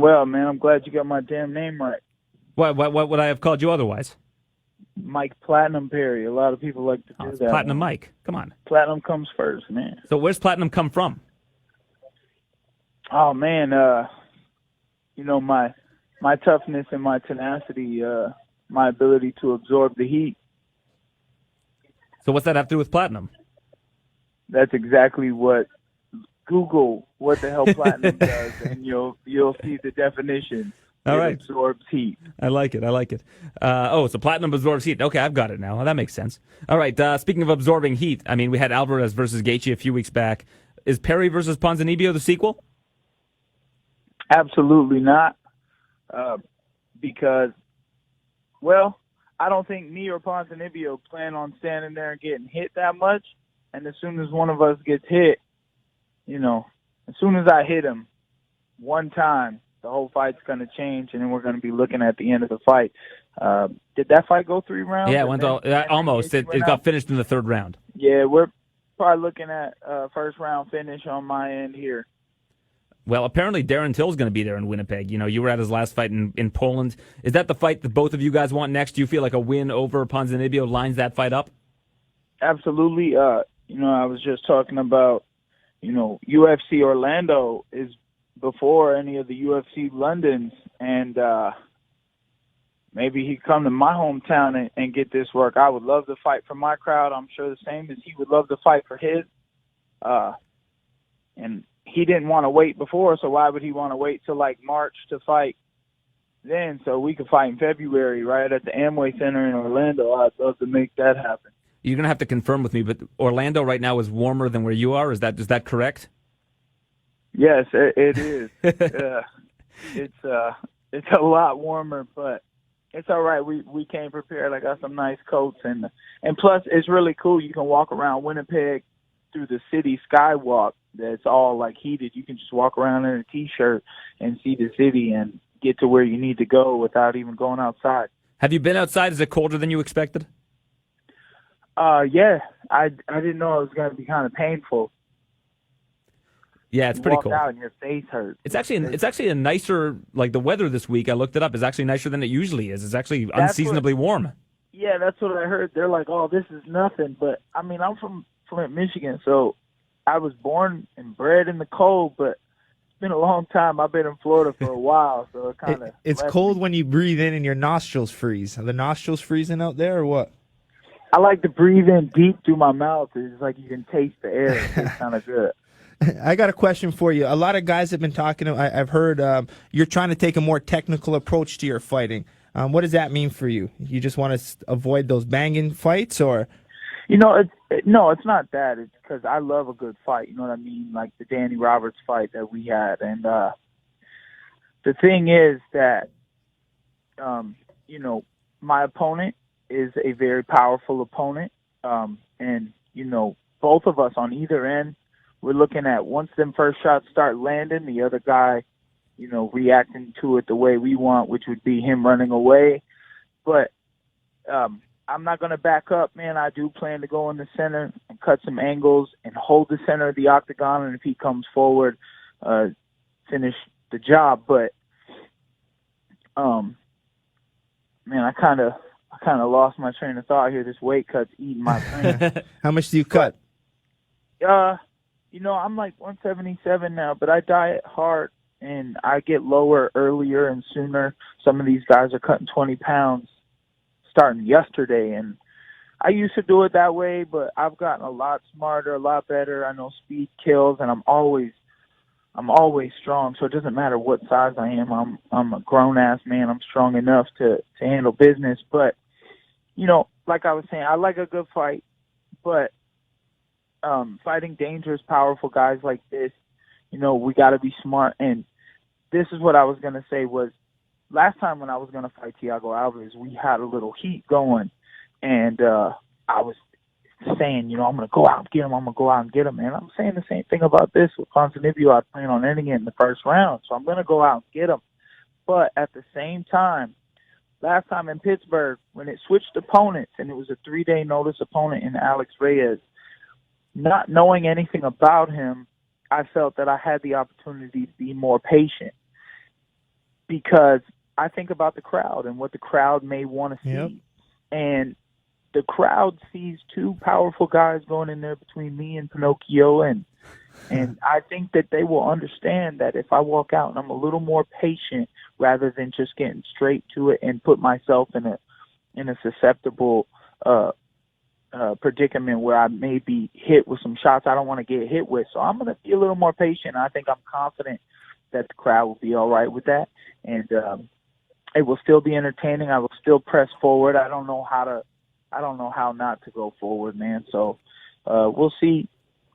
Well, man, I'm glad you got my damn name right. What would I have called you otherwise? Mike Platinum Perry. A lot of people like to Oh, do it's that Platinum one. Mike. Come on. Platinum comes first, man. So where's Platinum come from? Oh man, my toughness and my tenacity, my ability to absorb the heat. So what's that have to do with Platinum? That's exactly what Google what the hell platinum does, and you'll see the definition. All It right. absorbs heat. I like it. So Platinum absorbs heat. Okay, I've got it now. Well, that makes sense. All right. Speaking of absorbing heat, I mean, we had Alvarez versus Gaethje a few weeks back. Is Perry versus Ponzinibbio the sequel? Absolutely not, because, well, I don't think me or Ponzinibbio plan on standing there and getting hit that much. And as soon as one of us gets hit, as soon as I hit him one time, the whole fight's going to change, and then we're going to be looking at the end of the fight. Did that fight go 3 rounds? Yeah, it went almost. It got finished in the third round. Yeah, we're probably looking at first round finish on my end here. Well, apparently Darren Till's going to be there in Winnipeg. You were at his last fight in Poland. Is that the fight that both of you guys want next? Do you feel like a win over Ponzinibbio lines that fight up? Absolutely. I was just talking about, UFC Orlando is before any of the UFC Londons, and maybe he'd come to my hometown and get this work. I would love to fight for my crowd. I'm sure the same as he would love to fight for his. And he didn't want to wait before, so why would he want to wait till like March to fight then, so we could fight in February right at the Amway Center in Orlando? I'd love to make that happen. You're going to have to confirm with me, but Orlando right now is warmer than where you are. Is that correct? Yes, it is. It's a lot warmer, but it's all right. We came prepared. I got some nice coats, and plus it's really cool. You can walk around Winnipeg through the city skywalk that's all like heated. You can just walk around in a t-shirt and see the city and get to where you need to go without even going outside. Have you been outside? Is it colder than you expected? Yeah. I didn't know it was going to be kind of painful. Yeah, it's pretty cold. Out and your face hurts. It's actually a nicer, like the weather this week. I looked it up. Is actually nicer than it usually is. It's actually unseasonably warm. Yeah, that's what I heard. They're like, "Oh, this is nothing." But I mean, I'm from Flint, Michigan, so I was born and bred in the cold. But it's been a long time. I've been in Florida for a while, so it kind of it's cold when you breathe in and your nostrils freeze. Are the nostrils freezing out there or what? I like to breathe in deep through my mouth. It's like you can taste the air. It's kind of good. I got a question for you. A lot of guys have been talking. I've heard you're trying to take a more technical approach to your fighting. What does that mean for you? You just want to avoid those banging fights, or? No, it's not that. It's because I love a good fight. You know what I mean? Like the Danny Roberts fight that we had. And the thing is that, my opponent is a very powerful opponent. And, both of us on either end, we're looking at once them first shots start landing, the other guy, reacting to it the way we want, which would be him running away. But I'm not going to back up, man. I do plan to go in the center and cut some angles and hold the center of the octagon, and if he comes forward, finish the job. But, man, I kind of lost my train of thought here. This weight cut's eating my brain. How much do you cut? I'm like 177 now, but I diet hard, and I get lower earlier and sooner. Some of these guys are cutting 20 pounds starting yesterday, and I used to do it that way, but I've gotten a lot smarter, a lot better. I know speed kills, and I'm always strong, so it doesn't matter what size I am. I'm a grown-ass man. I'm strong enough to handle business. But, like I was saying, I like a good fight, but fighting dangerous, powerful guys like this, we got to be smart. And this is what I was going to say was, last time when I was going to fight Thiago Alvarez, we had a little heat going, and I was saying, I'm going to go out and get him. I'm going to go out and get him. And I'm saying the same thing about this with Ponzinibbio. I plan on ending it in the first round, so I'm going to go out and get him. But at the same time, last time in Pittsburgh, when it switched opponents, and it was a 3-day notice opponent in Alex Reyes, not knowing anything about him, I felt that I had the opportunity to be more patient. because I think about the crowd and what the crowd may want to see. Yep. And the crowd sees two powerful guys going in there between me and Pinocchio, and I think that they will understand that if I walk out and I'm a little more patient rather than just getting straight to it and put myself in a susceptible predicament where I may be hit with some shots I don't want to get hit with. So I'm going to be a little more patient. I think I'm confident that the crowd will be all right with that, and it will still be entertaining. I will still press forward. I don't know how not to go forward, man. So we'll see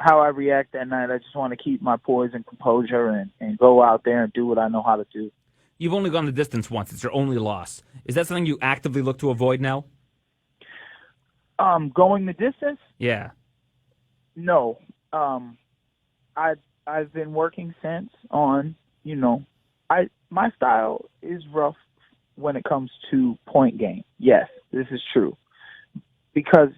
how I react that night. I just want to keep my poise and composure and go out there and do what I know how to do. You've only gone the distance once. It's your only loss. Is that something you actively look to avoid now? Going the distance? Yeah. No. I've been working since on, my style is rough when it comes to point game. Yes, this is true. Because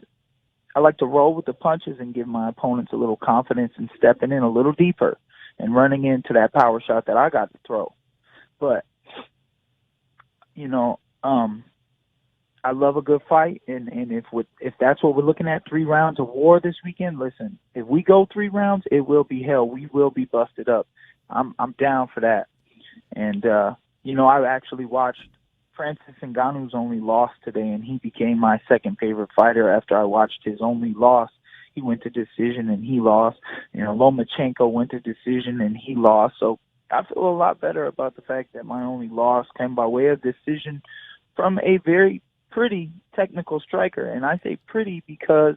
I like to roll with the punches and give my opponents a little confidence and stepping in a little deeper and running into that power shot that I got to throw. But, I love a good fight, and if that's what we're looking at, 3 rounds of war this weekend, listen, if we go 3 rounds, it will be hell. We will be busted up. I'm down for that. And, I actually watched Francis Ngannou's only loss today, and he became my second favorite fighter after I watched his only loss. He went to decision, and he lost. Lomachenko went to decision, and he lost. So I feel a lot better about the fact that my only loss came by way of decision from a very pretty technical striker. And I say pretty because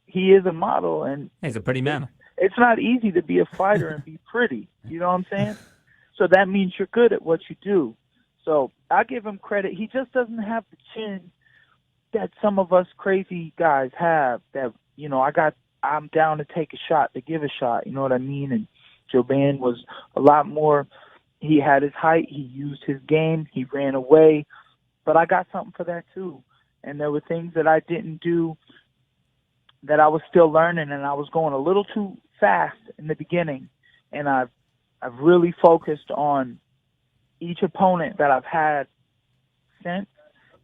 he is a model, and he's a pretty man. It's not easy to be a fighter and be pretty. You know what I'm saying? So that means you're good at what you do. So I give him credit. He just doesn't have the chin that some of us crazy guys have. That I'm down to take a shot, to give a shot. You know what I mean? And Joban was a lot more. He had his height. He used his game. He ran away. But I got something for that too. And there were things that I didn't do that I was still learning, and I was going a little too fast in the beginning. And I've really focused on each opponent that I've had since,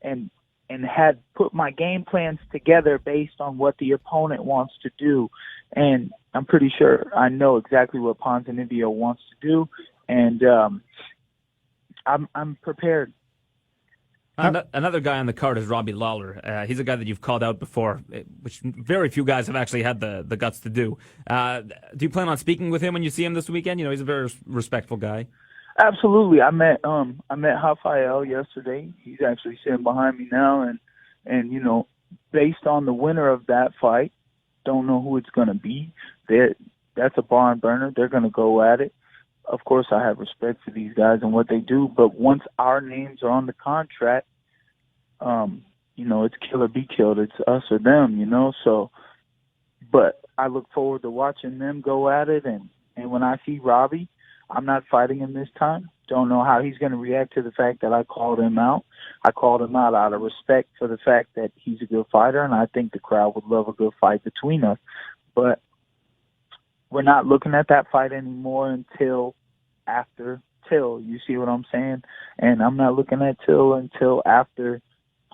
and had put my game plans together based on what the opponent wants to do. And I'm pretty sure I know exactly what Ponzinibbio wants to do, and I'm prepared. Another guy on the card is Robbie Lawler. He's a guy that you've called out before, which very few guys have actually had the guts to do. Do you plan on speaking with him when you see him this weekend? He's a very respectful guy. Absolutely. I met Rafael yesterday. He's actually sitting behind me now, and based on the winner of that fight, don't know who it's going to be. That's a barn burner. They're going to go at it. Of course, I have respect for these guys and what they do, but once our names are on the contract, it's kill or be killed. It's us or them, So, but I look forward to watching them go at it, and when I see Robbie, I'm not fighting him this time. Don't know how he's going to react to the fact that I called him out. I called him out of respect for the fact that he's a good fighter, and I think the crowd would love a good fight between us. But we're not looking at that fight anymore until after Till. You see what I'm saying? And I'm not looking at Till until after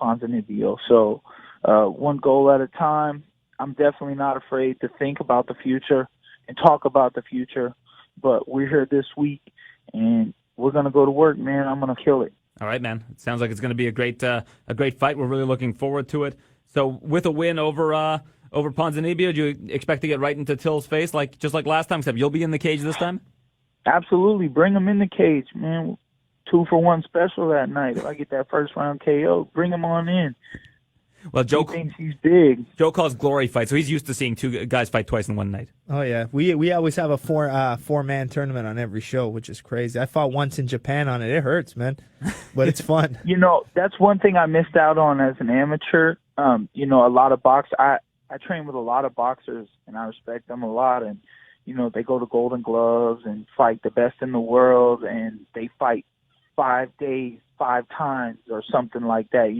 Ponzinibbio. So one goal at a time. I'm definitely not afraid to think about the future and talk about the future. But we're here this week, and we're going to go to work, man. I'm going to kill it. All right, man. It sounds like it's going to be a great fight. We're really looking forward to it. So with a win over Ponzinibbio, do you expect to get right into Till's face, just like last time, except you'll be in the cage this time? Absolutely. Bring him in the cage, man. 2-for-1 special that night. If I get that first round KO, bring him on in. Well, Joe he thinks he's big. Joe calls glory fight, so he's used to seeing two guys fight twice in one night. Oh yeah, we always have a four-man tournament on every show, which is crazy. I fought once in Japan on it. It hurts, man, but it's fun. That's one thing I missed out on as an amateur. A lot of I train with a lot of boxers, and I respect them a lot. And they go to Golden Gloves and fight the best in the world, and they fight 5 days, 5 times or something like that.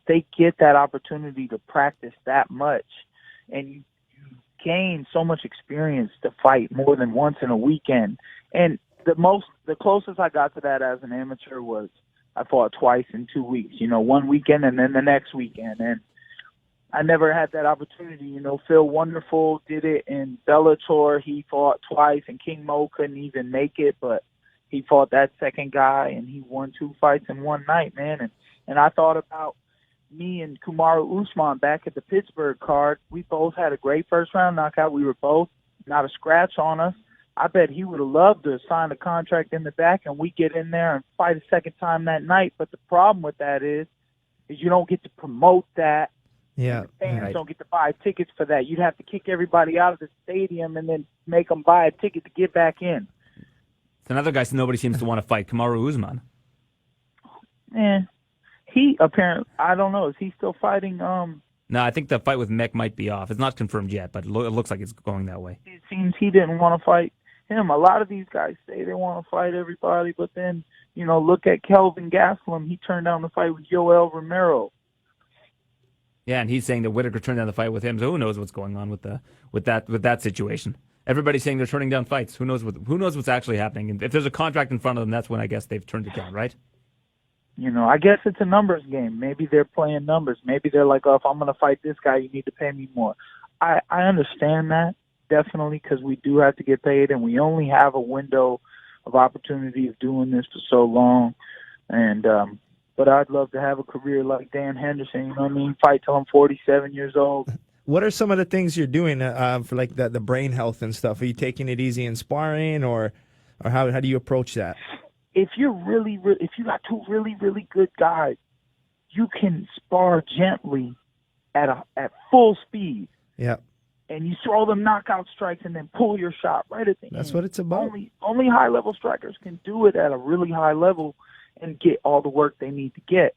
They get that opportunity to practice that much, and you gain so much experience to fight more than once in a weekend. And the closest I got to that as an amateur was I fought twice in 2 weeks. One weekend and then the next weekend, and I never had that opportunity. Phil Wonderful did it in Bellator. He fought twice, and King Mo couldn't even make it, but he fought that second guy, and he won 2 fights in one night, man. And I thought about me and Kamaru Usman back at the Pittsburgh card. We both had a great first-round knockout. We were both not a scratch on us. I bet he would have loved to sign a contract in the back, and we get in there and fight a second time that night. But the problem with that is you don't get to promote that. Yeah, fans don't get to buy tickets for that. You'd have to kick everybody out of the stadium and then make them buy a ticket to get back in. It's another guy nobody seems to want to fight, Kamaru Usman. He apparently, I don't know, is he still fighting? No, I think the fight with Mick might be off. It's not confirmed yet, but it looks like it's going that way. It seems he didn't want to fight him. A lot of these guys say they want to fight everybody, but then, look at Kelvin Gastelum. He turned down the fight with Yoel Romero. Yeah, and he's saying that Whitaker turned down the fight with him, so who knows what's going on with that situation. Everybody's saying they're turning down fights. Who knows what's actually happening? And if there's a contract in front of them, that's when I guess they've turned it down, right? I guess it's a numbers game. Maybe they're playing numbers. Maybe they're like, oh, if I'm going to fight this guy, you need to pay me more. I understand that, definitely, because we do have to get paid, and we only have a window of opportunity of doing this for so long. And but I'd love to have a career like Dan Henderson, fight till I'm 47 years old. What are some of the things you're doing for like the brain health and stuff? Are you taking it easy in sparring, or how do you approach that? If you're if you got two really, really good guys, you can spar gently at full speed. Yeah. And you throw them knockout strikes and then pull your shot right at the end. That's what it's about. Only high-level strikers can do it at a really high level and get all the work they need to get.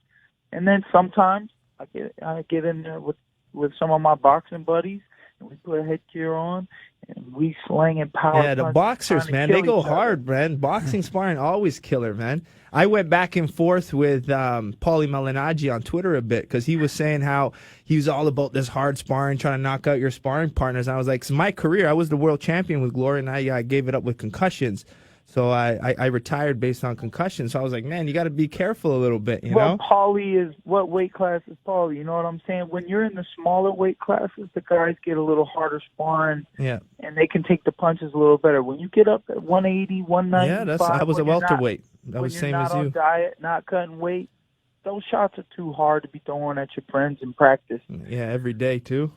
And then sometimes I get in there with some of my boxing buddies, and we put a headgear on, and we sling and power. Yeah, the boxers, man, they go hard, man. Boxing sparring, always killer, man. I went back and forth with Paulie Malignaggi on Twitter a bit because he was saying how he was all about this hard sparring, trying to knock out your sparring partners. I was like, 'cause my career, I was the world champion with Glory, and I gave it up with concussions. So I retired based on concussion. So I was like, man, you got to be careful a little bit, you know? Paulie is, what weight class is Paulie? You know what I'm saying? When you're in the smaller weight classes, the guys get a little harder sparring. Yeah. And they can take the punches a little better. When you get up at 180, 195. Yeah, I was a welterweight. That was the same as you. When you're not on diet, not cutting weight, those shots are too hard to be throwing at your friends in practice. Yeah, every day too.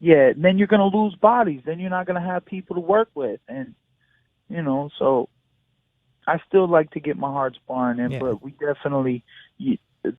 Yeah, then you're going to lose bodies. Then you're not going to have people to work with. And, so I still like to get my hard sparring in, but we definitely,